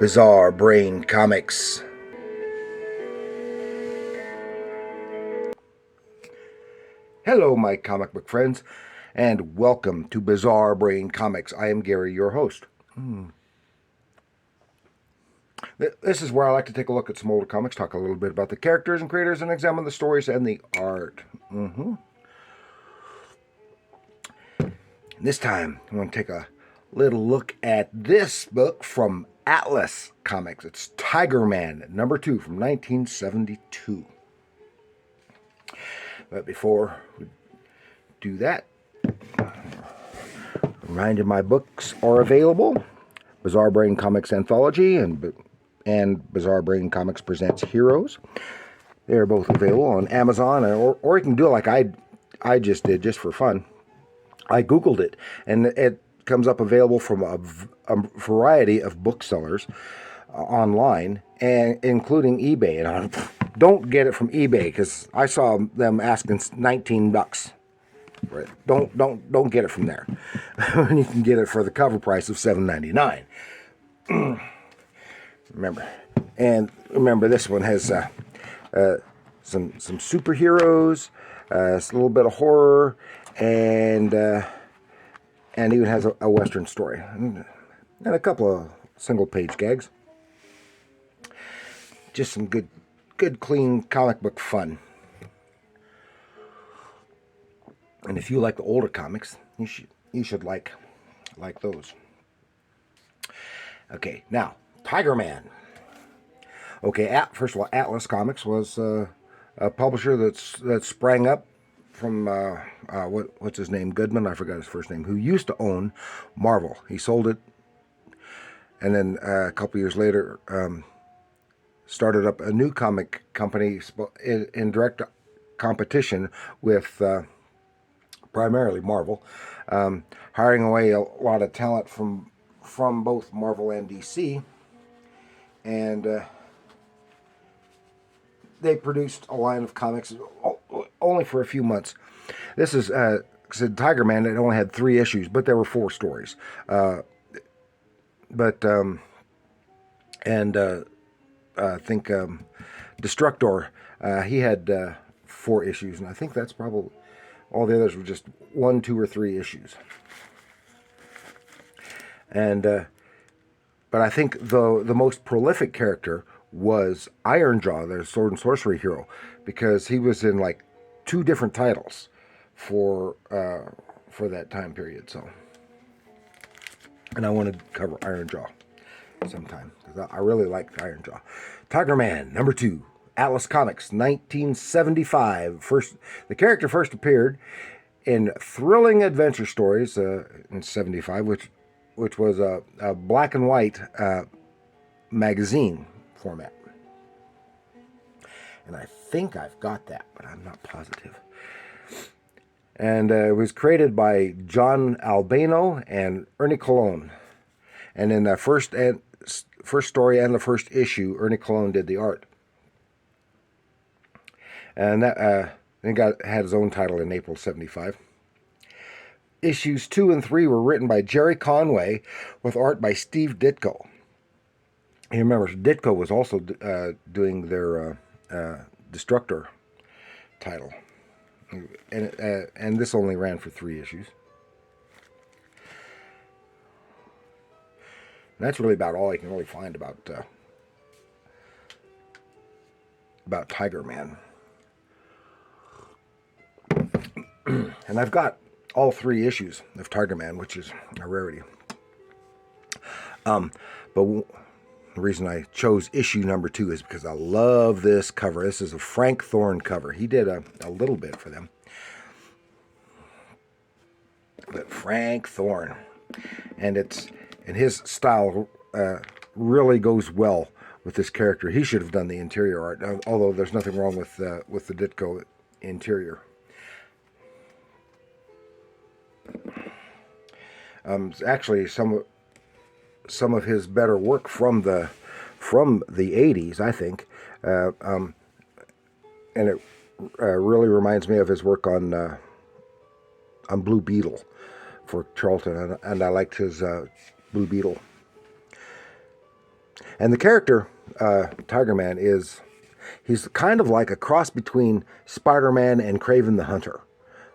Bizarre Brain Comics. Hello, my comic book friends, and welcome to Bizarre Brain Comics. I am Gerry, your host. This is where I like to take a look at some older comics, talk a little bit about the characters and creators, and examine the stories and the art. This time, I'm going to take a little look at this book from Atlas Comics. It's Tiger Man, number 2 from 1972. But before we do that, remind you my books are available. Bizarre Brain Comics Anthology and Bizarre Brain Comics Presents Heroes. They're both available on Amazon, or you can do it like I just did, just for fun. I Googled it, and it comes up available from a variety of booksellers online, and including eBay. And I don't get it from eBay because I saw them asking $19. Right? Don't get it from there. You can get it for the cover price of $7.99. Remember, this one has some superheroes, a little bit of horror, and even has a Western story and a couple of single-page gags. Just some good, clean comic book fun. And if you like the older comics, you should like those. Okay, now Tiger Man. Okay, first of all, Atlas Comics was a publisher that sprang up from what's his name, Goodman, I forgot his first name, who used to own Marvel. He sold it, and then a couple years later started up a new comic company in direct competition with primarily Marvel, hiring away a lot of talent from both Marvel and DC, and they produced a line of comics only for a few months. This is said Tiger Man. It only had 3 issues, but there were 4 stories. I think Destructor, he had 4 issues, and I think that's probably all. The others were just 1, 2, or 3 issues. And but I think the most prolific character was Ironjaw, the sword and sorcery hero, because he was in like 2 different titles for that time period. So, and I want to cover Ironjaw sometime because I really liked Ironjaw. Tiger Man, number 2, Atlas Comics, 1975. The character first appeared in Thrilling Adventure Stories in 75, which was a black and white magazine format. And I think I've got that, but I'm not positive. And it was created by John Albano and Ernie Colon. And in the first story and the first issue, Ernie Colon did the art. And that had his own title in April 75. Issues 2 and 3 were written by Gerry Conway with art by Steve Ditko. You remember, Ditko was also doing their Destructor title. And this only ran for 3 issues. And that's really about all I can really find about Tiger Man. And I've got all 3 issues of Tiger Man, which is a rarity. But the reason I chose issue number 2 is because I love this cover. This is a Frank Thorne cover. He did a little bit for them. But Frank Thorne. And his style really goes well with this character. He should have done the interior art, although there's nothing wrong with the Ditko interior. Actually, some of his better work from the 80s, I think, and it really reminds me of his work on Blue Beetle for Charlton, and I liked his Blue Beetle. And the character, Tiger Man, he's kind of like a cross between Spider-Man and Kraven the Hunter.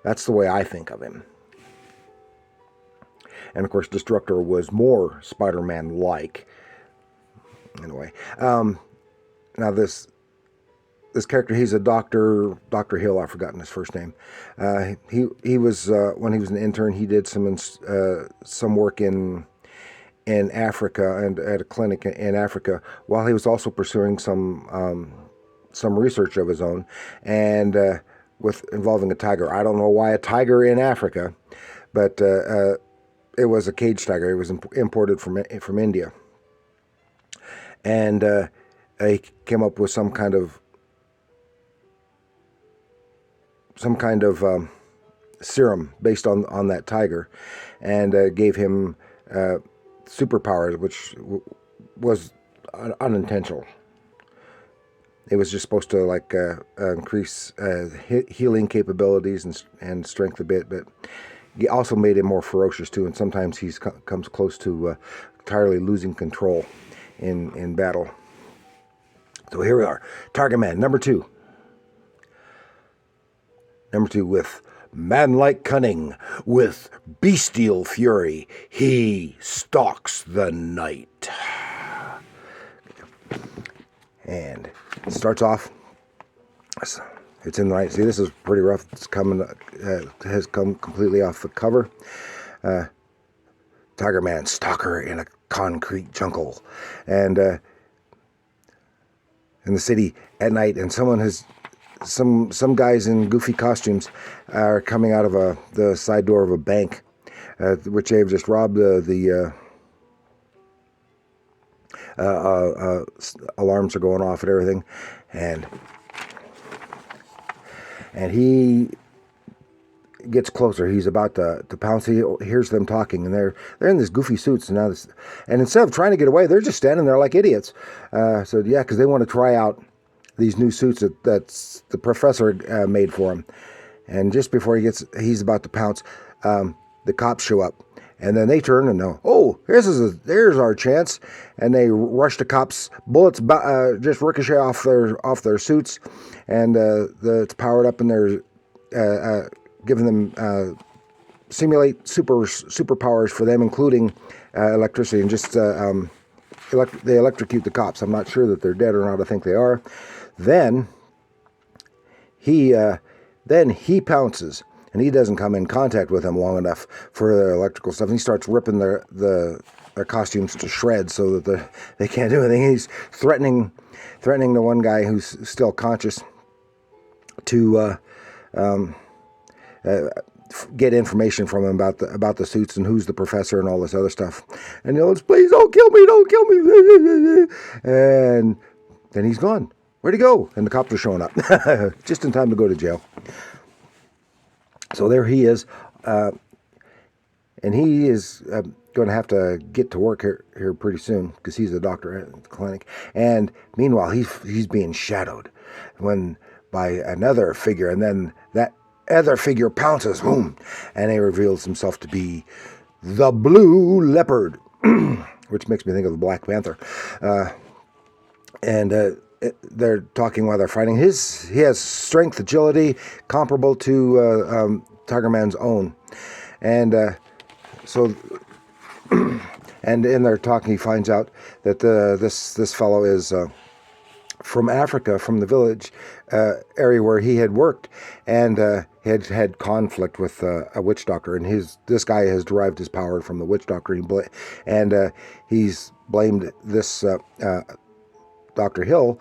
That's the way I think of him. And of course, Destructor was more Spider-Man-like. Anyway, now this character, he's a Dr. Hill. I've forgotten his first name. He was when he was an intern. He did some work in Africa and at a clinic in Africa, while he was also pursuing some research of his own, and with involving a tiger. I don't know why a tiger in Africa, but it was a cage tiger. It was imported from India, and he came up with some kind of serum based on that tiger, and gave him superpowers, which was unintentional. It was just supposed to increase healing capabilities and strength a bit, but it also made him more ferocious too. And sometimes he comes close to entirely losing control in battle. So here we are, Tiger Man number 2. Number 2, with man-like cunning, with bestial fury, he stalks the night. And it starts off, it's in the night. See, this is pretty rough. It's has come completely off the cover. Tiger Man, stalker in a concrete jungle. And in the city at night, and someone has... Some guys in goofy costumes are coming out of the side door of a bank, which they've just robbed. The alarms are going off and everything, and he gets closer. He's about to pounce. He hears them talking, and they're in these goofy suits. And instead of trying to get away, they're just standing there like idiots. So yeah, because they want to try out these new suits that the professor made for him. And just before he's about to pounce, the cops show up, and then they turn and know, oh, there's our chance, and they rush the cops. Bullets just ricochet off their suits, and it's powered up, and they're giving them simulate superpowers for them, including electricity, and just they electrocute the cops. I'm not sure that they're dead or not. I think they are. Then he pounces, and he doesn't come in contact with them long enough for the electrical stuff. And he starts ripping their costumes to shreds so that they can't do anything. He's threatening the one guy who's still conscious to get information from him about the suits and who's the professor and all this other stuff. And he goes, please don't kill me. And then he's gone. Where'd he go? And the cops are showing up just in time to go to jail. So there he is, and he is going to have to get to work here pretty soon because he's a doctor at the clinic. And meanwhile, he's being shadowed by another figure, and then that other figure pounces, boom, and he reveals himself to be the Blue Leopard, which makes me think of the Black Panther. They're talking while they're fighting. He has strength, agility comparable to Tiger Man's own, and so and in their talking, he finds out that this fellow is from Africa, from the village area where he had worked, and had conflict with a witch doctor, and this guy has derived his power from the witch doctor, and he's blamed this. Dr. Hill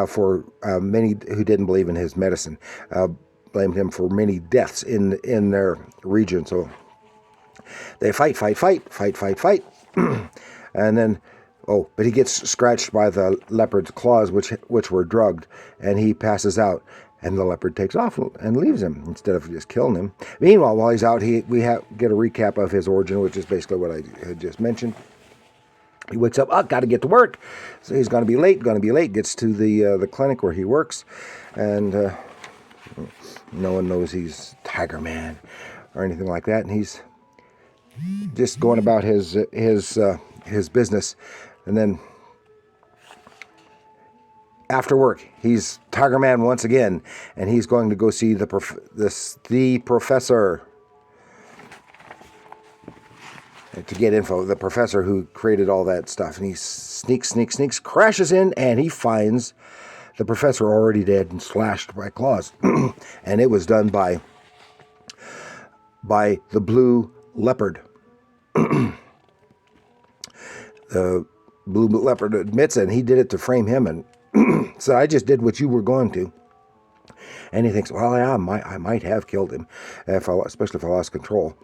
for many who didn't believe in his medicine, blamed him for many deaths in their region. So they fight, and then but he gets scratched by the leopard's claws, which were drugged, and he passes out. And the leopard takes off and leaves him instead of just killing him. Meanwhile, while he's out, we get a recap of his origin, which is basically what I had just mentioned. He wakes up, got to get to work. So he's going to be late, gets to the clinic where he works, and no one knows he's Tiger Man or anything like that. And he's just going about his business. And then after work, he's Tiger Man once again, and he's going to go see the professor to get info. The professor who created all that stuff, and he sneaks, crashes in, and he finds the professor already dead and slashed by claws, and it was done by the Blue Leopard. The Blue Leopard admits it, and he did it to frame him, and said, I just did what you were going to. And he thinks, well, yeah, I might have killed him, especially if I lost control.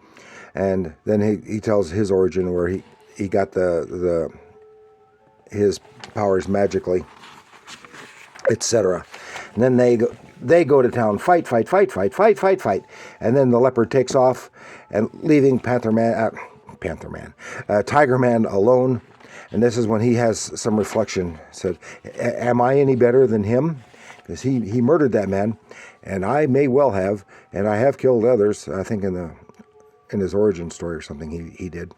And then he tells his origin, where he got his powers magically, etc. And then they go to town, fight, and then the leopard takes off, and leaving Tiger Man alone. And this is when he has some reflection. Said, am I any better than him? Because he murdered that man, and I may well have, and I have killed others. I think in his origin story or something he did.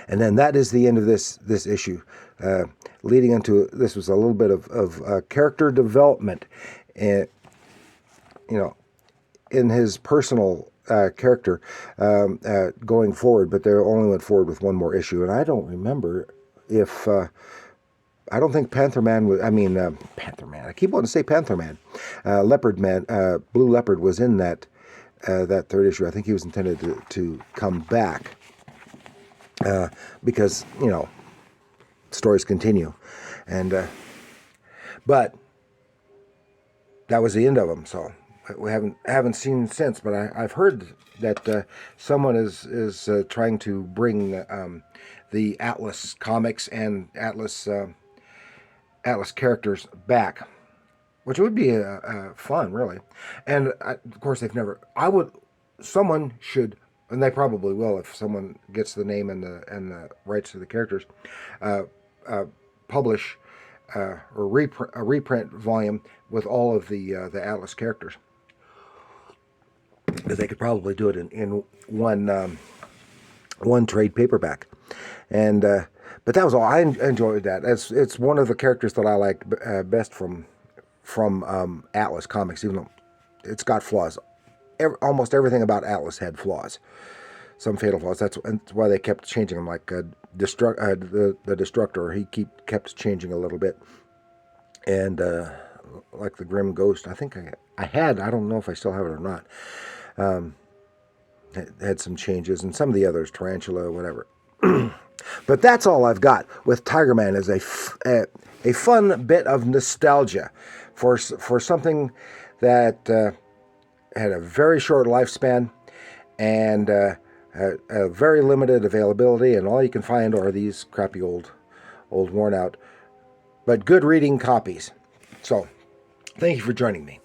And then that is the end of this issue, leading into, this was a little bit of character development, in his personal character going forward. But they only went forward with one more issue, and I don't remember if I don't think Panther Man was. Panther Man. I keep wanting to say Panther Man. Leopard Man, Blue Leopard was in that third issue. I think he was intended to come back because stories continue, and but that was the end of them. So we haven't seen since. But I've heard that someone is trying to bring the Atlas comics and Atlas characters back, which would be fun, really. And of course, someone should, and they probably will if someone gets the name and the rights to the characters, publish or a reprint volume with all of the Atlas characters. Because they could probably do it in one trade paperback, and but that was all. I enjoyed that. It's one of the characters that I like best from Atlas comics, even though it's got flaws. Almost everything about Atlas had flaws, some fatal flaws. That's why they kept changing them. Like the Destructor, he kept changing a little bit, and like the Grim Ghost, I think I had. I don't know if I still have it or not. Had some changes, and some of the others, Tarantula, whatever. But that's all I've got with Tiger Man, as a fun bit of nostalgia for something that had a very short lifespan and a very limited availability, and all you can find are these crappy old worn out, but good reading copies. So thank you for joining me.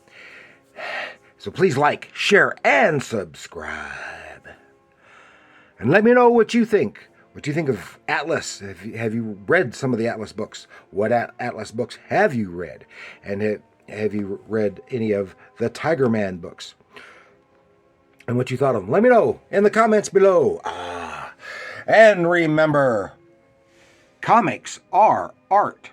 So please like, share, and subscribe. And let me know what you think. What do you think of Atlas? Have you read some of the Atlas books? What Atlas books have you read? And have you read any of the Tiger Man books? And what you thought of them? Let me know in the comments below. And remember, comics are art.